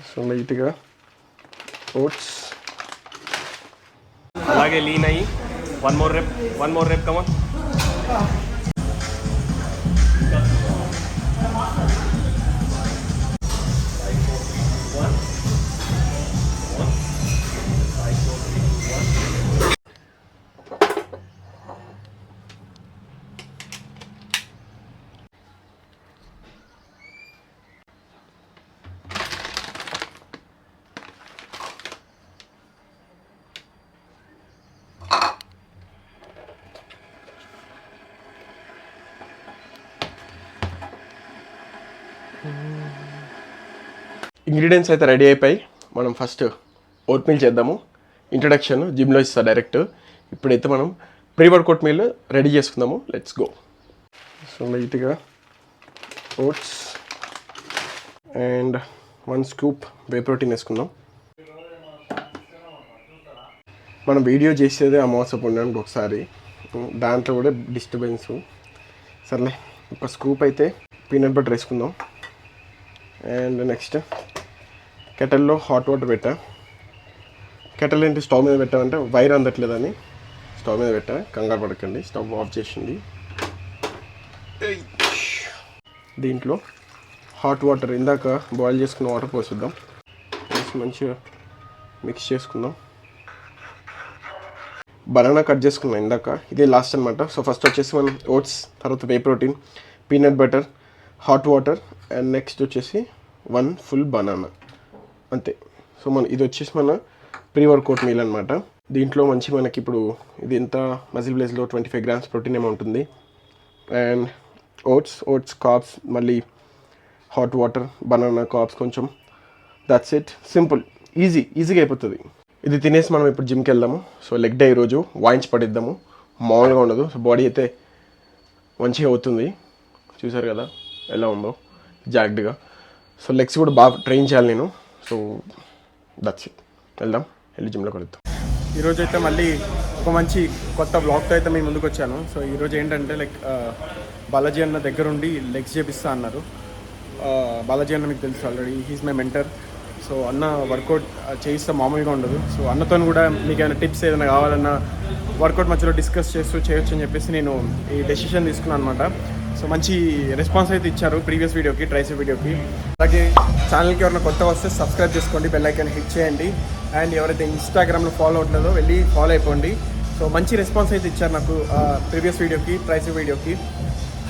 So లైట్గా oats, అలాగే lean అయ్యి one more rep come on. Ingredients అయితే రెడీ అయిపోయి మనం ఫస్ట్ ఓట్ మీల్ చేద్దాము. ఇంట్రడక్షన్ జిమ్లో ఇస్తా డైరెక్ట్. ఇప్పుడైతే మనం ప్రీ వర్కౌట్ మీల్ రెడీ చేసుకుందాము. Let's go. సో లైట్గా oats and 1 scoop whey protein వేసుకుందాం. మనం వీడియో చేసేదే అమావాస్య పుణ్యానికి ఒకసారి, దాంట్లో కూడా డిస్టర్బెన్స్. సర్లే, ఒక స్కూప్ అయితే పీనట్ బటర్ వేసుకుందాం. అండ్ నెక్స్ట్ కెటల్లో హాట్ వాటర్ పెట్టా. కెటల్ ఏంటి స్టవ్ మీద పెట్టామంటే వైర్ అందట్లేదని స్టవ్ మీద పెట్టా. కంగారు పడకండి, స్టవ్ ఆఫ్ చేసింది. దీంట్లో హాట్ వాటర్, ఇందాక బాయిల్ చేసుకున్న వాటర్ పోసిద్దాం. మంచిగా మిక్స్ చేసుకుందాం. బనానా కట్ చేసుకున్నాం ఇందాక, ఇదే లాస్ట్ అనమాట. సో ఫస్ట్ వచ్చేసి మనం ఓట్స్, తర్వాత whey protein, peanut butter, hot water and next వచ్చేసి 1 ఫుల్ బనానా, అంతే. సో ఇది వచ్చేసి మన ప్రీ వర్కౌట్ మీల్ అనమాట. దీంట్లో మంచి మనకి ఇప్పుడు ఇది ఎంత మజిల్ బ్లేస్లో 25 grams ప్రోటీన్ ఏమో ఉంటుంది. అండ్ ఓట్స్ కార్బ్స్, మళ్ళీ హాట్ వాటర్, బనానా, కార్బ్స్ కొంచెం. దట్స్ ఇట్, సింపుల్, ఈజీగా అయిపోతుంది. ఇది తినేసి మనం ఇప్పుడు జిమ్కి వెళ్దాము. సో లెగ్ డే ఈరోజు వాయించి పడిద్దాము. మామూలుగా ఉండదు. సో బాడీ అయితే మంచిగా అవుతుంది. చూసారు కదా ఎలా ఉందో జాగ్రత్తగా. సో లెగ్స్ కూడా బాగా ట్రైన్ చేయాలి నేను. సో దట్స్ ఇట్, వెళ్దాం, వెళ్ళి జిమ్లో కలుద్దాం. ఈరోజు అయితే మళ్ళీ ఒక మంచి కొత్త బ్లాగ్తో అయితే మేము ముందుకు వచ్చాను. సో ఈరోజు ఏంటంటే బాలాజీ అన్న దగ్గరుండి లెగ్స్ చేపిస్తా అన్నారు. బాలాజీ అన్న మీకు తెలుసు already, he's my mentor. So అన్న వర్కౌట్ చేయిస్తే మామూలుగా ఉండదు. సో అన్నతో కూడా మీకు ఏమైనా టిప్స్ ఏదైనా కావాలన్నా వర్కౌట్ మధ్యలో డిస్కస్ చేస్తూ చేయొచ్చు అని చెప్పేసి నేను ఈ డెసిషన్ తీసుకున్నాను అనమాట. సో మంచి రెస్పాన్స్ అయితే ఇచ్చారు ప్రీవియస్ వీడియోకి, ట్రైసెప్ వీడియోకి. అలాగే ఛానల్కి ఎవరైనా కొత్తగా వస్తే సబ్స్క్రైబ్ చేసుకోండి, బెల్ ఐకాన్ హిట్ చేయండి. అండ్ ఎవరైతే ఇన్స్టాగ్రామ్లో ఫాలో అవ్వట్లేదో వెళ్ళి ఫాలో అయిపోండి. సో మంచి రెస్పాన్స్ అయితే ఇచ్చారు నాకు ప్రీవియస్ వీడియోకి, ట్రైసెప్ వీడియోకి.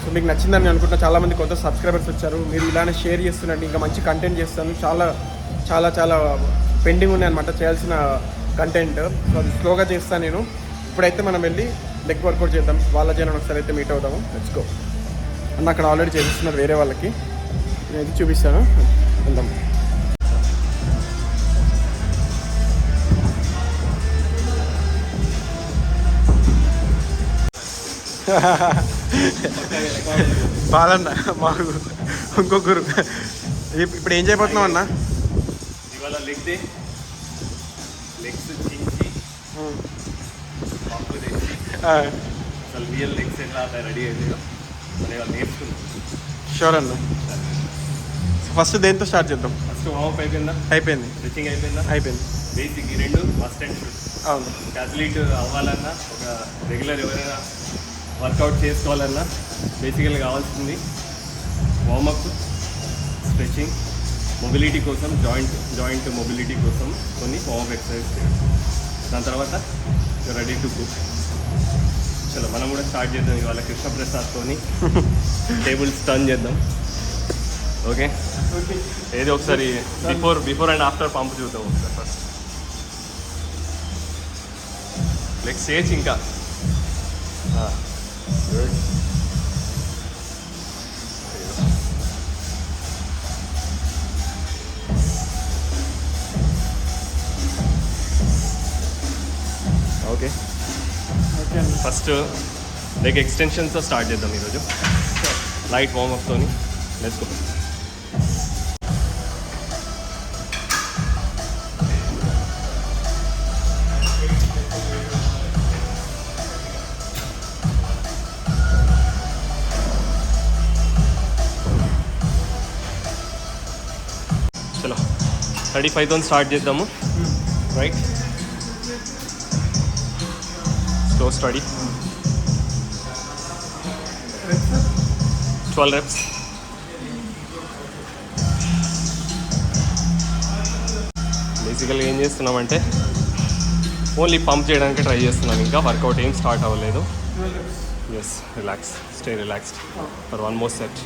సో మీకు నచ్చిందని నేను అనుకుంటున్నా. చాలామంది కొత్త సబ్స్క్రైబర్స్ వచ్చారు. మీరు ఇలానే షేర్ చేస్తున్నట్టు ఇంకా మంచి కంటెంట్ చేస్తాను. చాలా చాలా చాలా పెండింగ్ ఉన్నాయి అనమాట చేయాల్సిన కంటెంట్. సో అది స్లోగా చేస్తాను నేను. ఇప్పుడైతే మనం వెళ్ళి లెగ్ వర్కౌట్ చేద్దాం. వాళ్ళ జనం ఒకసారి అయితే మీట్ అవుదాము. Let's go. అన్న అక్కడ ఆల్రెడీ చేపిస్తున్నారు వేరే వాళ్ళకి, నేను చూపిస్తాను, వెళ్దాం. బాలన్న మాకు ఇంకొకరు. ఇప్పుడు ఏం చేయబోతున్నావు అన్న? ఇవాళ లెగ్స్ చించి పప్పు తెచ్చి అసలు రియల్ లెగ్స్ ఎలా రెడీ అయ్యాయో అనే వాళ్ళు నేర్చుకున్నాం. షూర్ అన్న. ఫస్ట్ దేంతో స్టార్ట్ చేద్దాం? ఫస్ట్ వామప్ అయిపోయిందా? అయిపోయింది. స్ట్రెచింగ్ అయిపోయిందా? అయిపోయింది. బేసిక్ ఈ రెండు మస్ట్ అండ్ షుడ్. అవును. అథ్లీట్ అవ్వాలన్నా, ఒక రెగ్యులర్ ఎవరైనా వర్కౌట్ చేసుకోవాలన్నా బేసికల్గా కావాల్సింది వార్మప్, స్ట్రెచింగ్, మొబిలిటీ కోసం, జాయింట్ మొబిలిటీ కోసం కొన్ని వార్మప్ ఎక్సర్సైజ్ చేయాలి. దాని తర్వాత రెడీ టు కుక్. చలో మనం కూడా స్టార్ట్ చేద్దాం. ఇవాళ కృష్ణప్రసాద్తో టేబుల్స్ టర్న్ చేద్దాం. ఓకే, ఏది ఒకసారి బిఫోర్ అండ్ ఆఫ్టర్ పంపు చూద్దాం ఒకసారి. ఫస్ట్ లెగ్స్ చేసి ఇంకా గుడ్. ఓకే, ఫస్ట్ లెగ్ ఎక్స్టెన్షన్స్తో స్టార్ట్ చేద్దాం ఈరోజు. లైట్ వార్మప్తో లెట్స్ గో. చలో 35తో స్టార్ట్ చేద్దాము. Right, slow steady. 12 reps. బేసికల్గా ఏం చేస్తున్నామంటే ఓన్లీ పంప్ చేయడానికి ట్రై చేస్తున్నాం, ఇంకా వర్కౌట్ ఏం స్టార్ట్ అవ్వలేదు. Yes, relax, stay relaxed for one more set.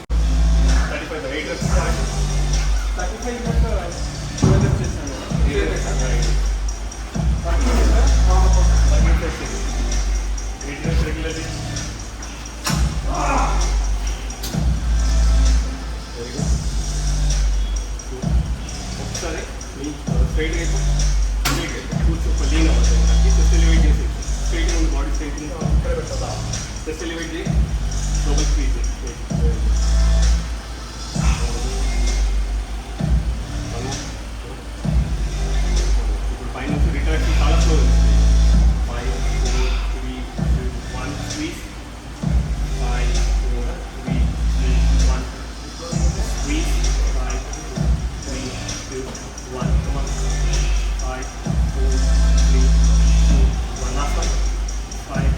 ఒకసారి స్ట్రైట్ అయిపో, కూర్చో, లీన్ అవ్వదు. జస్ట్ ఎలివేట్ చేసి స్ట్రైట్ ఉంది, బాడీ స్ట్రైట్ జస్ట్ ఎలివేట్ చేయి, డబుల్ స్క్వీజ్ చేయి. ఇప్పుడు పైన రిట్రాక్షన్ చాలా స్లో ఉంది. 5 4 3 2 1 squeeze. 5 4 3 2 1 squeeze. 5 3 2 1. Come on. 5 4 3 2 1. Last one. 5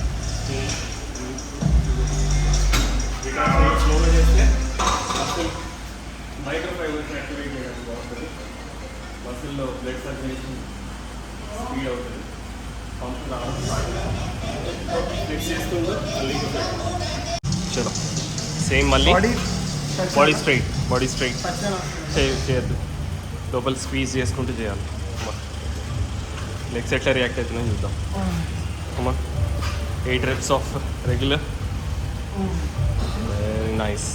4 3 2 1. స్లోగా చేస్తే మసిల్ మైక్రోఫైబర్స్ యాక్టివేట్ చేయడానికి బాగుంటుంది. మసిల్లో బ్లడ్ సర్క్యులేషన్ స్పీడ్ అవుతుంది, పంప్ రావడం ఫ్లెక్స్ చేస్తుందో మళ్ళీ. చలో సేమ్ మళ్ళీ బాడీ స్ట్రైట్ చేయొద్దు, లోపల స్క్వీజ్ చేసుకుంటూ చేయాలి. లెగ్స్ ఎట్లా రియాక్ట్ అవుతుందో చూద్దాం. అమ్మా 8 reps of regular. Very nice,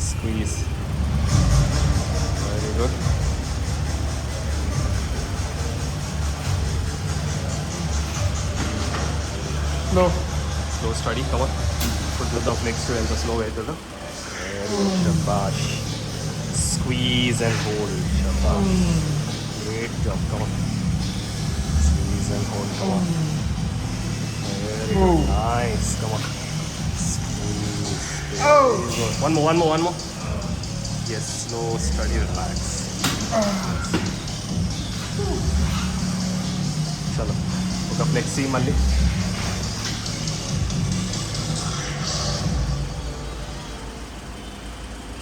squeeze, very good. Slow study, cover. ఇప్పుడు చూద్దాం నెక్స్ట్ ఎంత స్లోగా అవుతుందో. వెరీ గుడ్, శబాష్. Squeeze and hold. Shabash. Great job. Come on. Squeeze and hold. Come on. Very good. Nice. Come on. Squeeze. Very good. One more. Yes. Slow, steady, relax. Chalo. Oka flexi malli.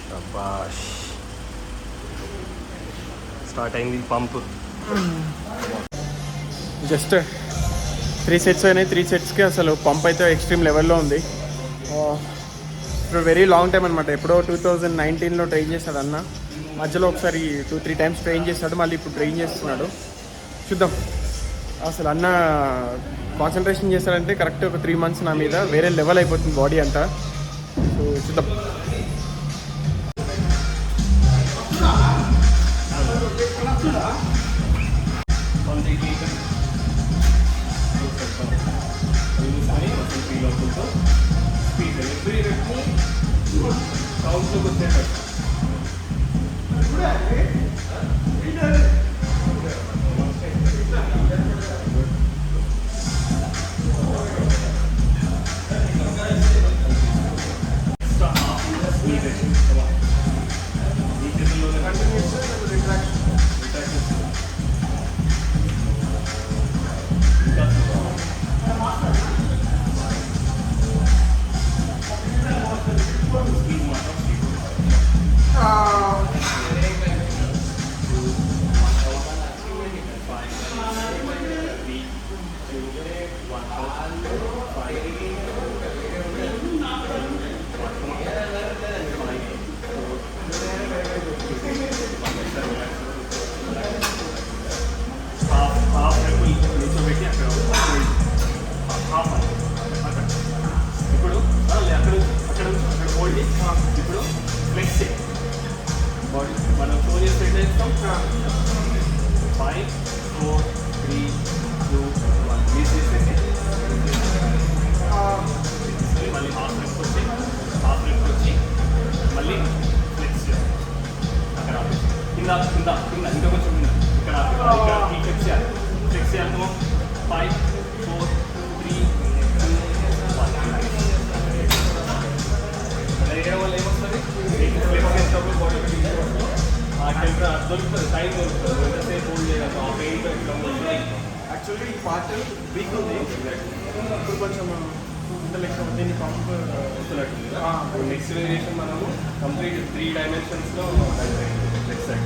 Shabash. Start అయింది pump. Just 3 sets అయినాయి. 3 setsకి అసలు pump అయితే extreme లెవెల్లో ఉంది. ఇప్పుడు very long time అనమాట. ఎప్పుడో 2019లో train చేశాడు అన్న, మధ్యలో ఒకసారి 2-3 times ట్రైన్ చేశాడు, మళ్ళీ ఇప్పుడు ట్రైన్ చేస్తున్నాడు. చూద్దాం అసలు అన్న కాన్సన్ట్రేషన్ చేశాడంటే కరెక్ట్ ఒక 3 months నా మీద వేరే లెవెల్ అయిపోతుంది బాడీ అంతా. సో చూద్దాం. ఇప్పుడు ఫ్లెక్స్ బాడీ మనం ఫోన్ చేసి సెట్ చేస్తాం. 5 4 3 2 1 ప్లీజ్ చేసేసి మళ్ళీ హాఫ్ రెస్ట్ వచ్చి మళ్ళీ ఫ్లెక్స్ చేస్తాం. అక్కడ కింద ఇంకా కొంచెం ఇక్కడ ఫ్లెక్స్ చేయాలి. 5 4 3 2 1 వేయడం వల్ల ఏమొస్తుంది, ఫ్లెక్స్ చేసేటప్పుడు బాడీ దొరుకుతుంది టైం దొరుకుతుంది ఎంతసేపు హోల్డ్ చేయగలరు ఆ పెయింట్ యాక్చువల్లీ ఈ పార్ట్ వీక్ ఉంది, ఇప్పుడు కొంచెం ఇంత లెక్క దీన్ని పంప్ వస్తున్నట్టు నెక్స్ట్ వేరియేషన్ మనము కంప్లీట్ 3 డైమెన్షన్స్లో నెక్స్ట్ సైడ్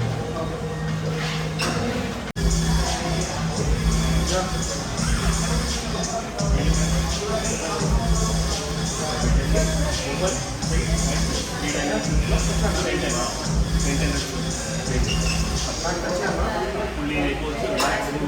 ఫుల్లీ అయిపోవచ్చు రిలాక్సింగ్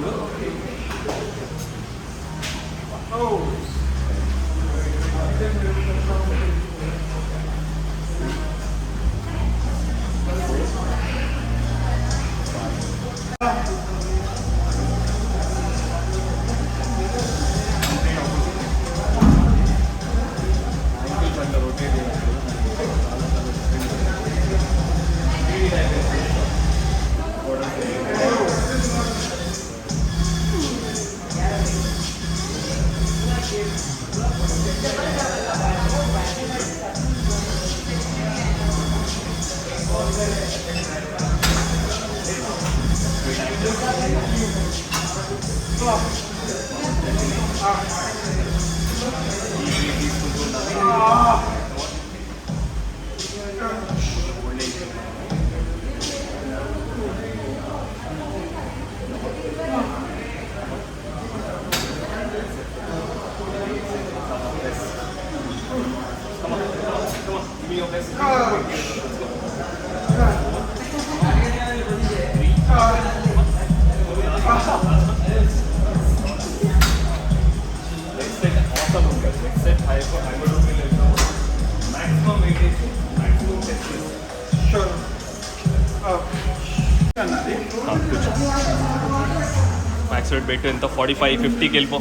మ్యాక్స్ రేట్ పెట్టు ఎంత 45-50కి వెళ్ళిపో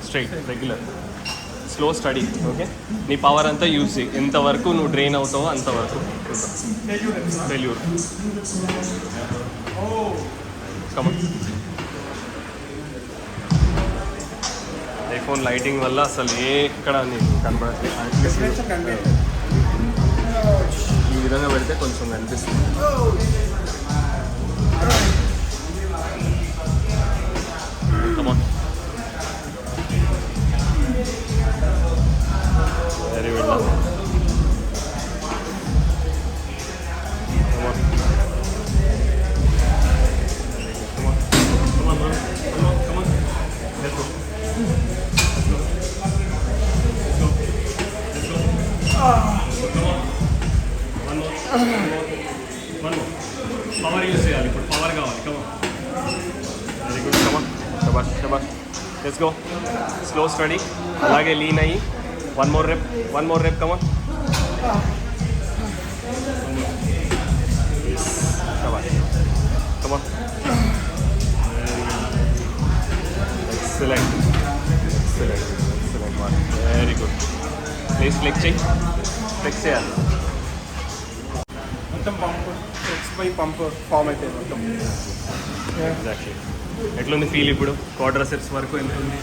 straight regular slow study okay నీ పవర్ అంతా యూజ్ చేయి ఎంతవరకు నువ్వు డ్రైన్ అవుతావో అంతవరకు ఫెయిల్యూర్ ఐఫోన్ లైటింగ్ వల్ల అసలు ఎక్కడ నీకు కనబడట్లేదు ఈ విధంగా పెడితే కొంచెం కనిపిస్తుంది వెరీ గుడ్ పవర్ యూజ్ చేయాలి ఇప్పుడు పవర్ కావాలి కమా వెరీ గుడ్ కమా శబాష్ శబాష్ లెట్స్ గో స్లో స్టడీ అలాగే లీన్ అయ్యి వన్ మోర్ రెప్ కమా శబాష్ come on excellent excellent excellent one very good please flex చేయాలి మొత్తం పంప్ ఎక్స్పై పంప్ ఫామ్ అయితే మొత్తం ఎగ్జాక్ట్లీ ఎట్లుంది ఫీల్ ఇప్పుడు క్వాడ్రాసెప్స్ వరకు ఎంత ఉంది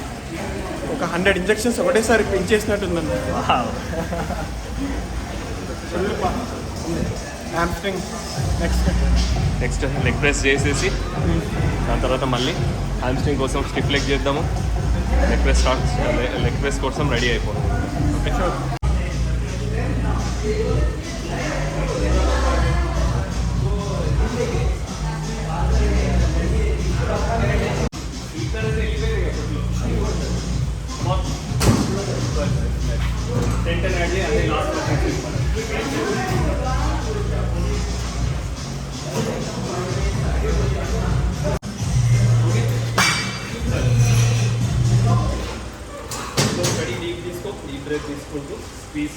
ఒక 100 ఇంజెక్షన్స్ ఒకటేసారి పెంచేసినట్టుందండి. హ్యామ్స్ట్రింగ్ నెక్స్ట్ లెగ్ ప్రెస్ చేసేసి దాని తర్వాత మళ్ళీ హ్యామ్స్ట్రింగ్ కోసం స్టిఫ్ లెగ్ చేద్దాము. లెగ్ ప్రెస్ కోసం రెడీ అయిపోతాం. ఓకే డీప్ బ్రేక్ తీసుకుంటూ స్క్వీజ్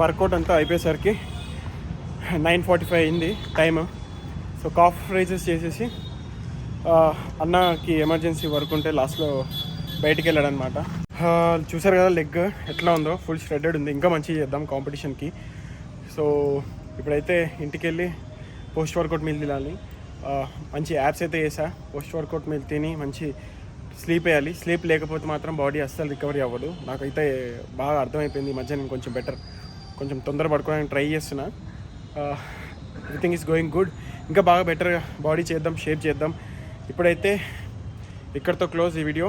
వర్కౌట్ అంతా అయిపోయేసరికి 9:45 అయింది టైమ్. సో కాఫ్ రైజెస్ చేసేసి అన్నకి ఎమర్జెన్సీ వర్క్ ఉంటే లాస్ట్లో బయటికి వెళ్ళాడనమాట. చూసారు కదా లెగ్ ఎట్లా ఉందో, ఫుల్ ష్రెడెడ్ ఉంది. ఇంకా మంచిగా చేద్దాం కాంపిటీషన్కి. సో ఇప్పుడైతే ఇంటికి వెళ్ళి పోస్ట్ వర్కౌట్ మీల్ తినాలి. మంచి యాప్స్ అయితే వేసా. పోస్ట్ వర్కౌట్ మీల్ తిని మంచి స్లీప్ వేయాలి. స్లీప్ లేకపోతే మాత్రం బాడీ అస్సలు రికవరీ అవ్వదు. నాకైతే బాగా అర్థమైపోయింది. ఈ మధ్య నేను కొంచెం బెటర్, కొంచెం తొందర పడుకోవడానికి ట్రై చేస్తున్నా. Everything is going good. ఇంకా బాగా బెటర్గా బాడీ చేద్దాం, షేప్ చేద్దాం. ఇప్పుడైతే ఇక్కడితో క్లోజ్ ఈ వీడియో.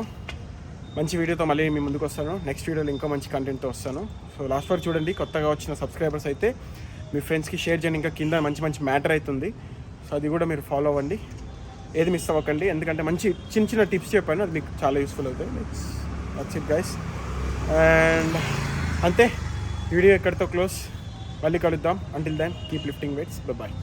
మంచి వీడియోతో మళ్ళీ మీ ముందుకు వస్తాను. నెక్స్ట్ వీడియోలో ఇంకా మంచి కంటెంట్తో వస్తాను. సో లాస్ట్ వరకు చూడండి. కొత్తగా వచ్చిన సబ్స్క్రైబర్స్ అయితే మీ ఫ్రెండ్స్కి షేర్ చేయండి. ఇంకా కింద మంచి మంచి మ్యాటర్ అవుతుంది. సో అది కూడా మీరు ఫాలో అవ్వండి. ఏది మిస్ అవ్వకండి. ఎందుకంటే మంచి చిన్న చిన్న టిప్స్ చెప్పాను, అది మీకు చాలా యూస్ఫుల్ అవుతాయి. That's it guys. అండ్ అంతే, వీడియో ఎక్కడితో క్లోజ్. మళ్ళీ కలుద్దాం. Until then keep lifting weights. Bye.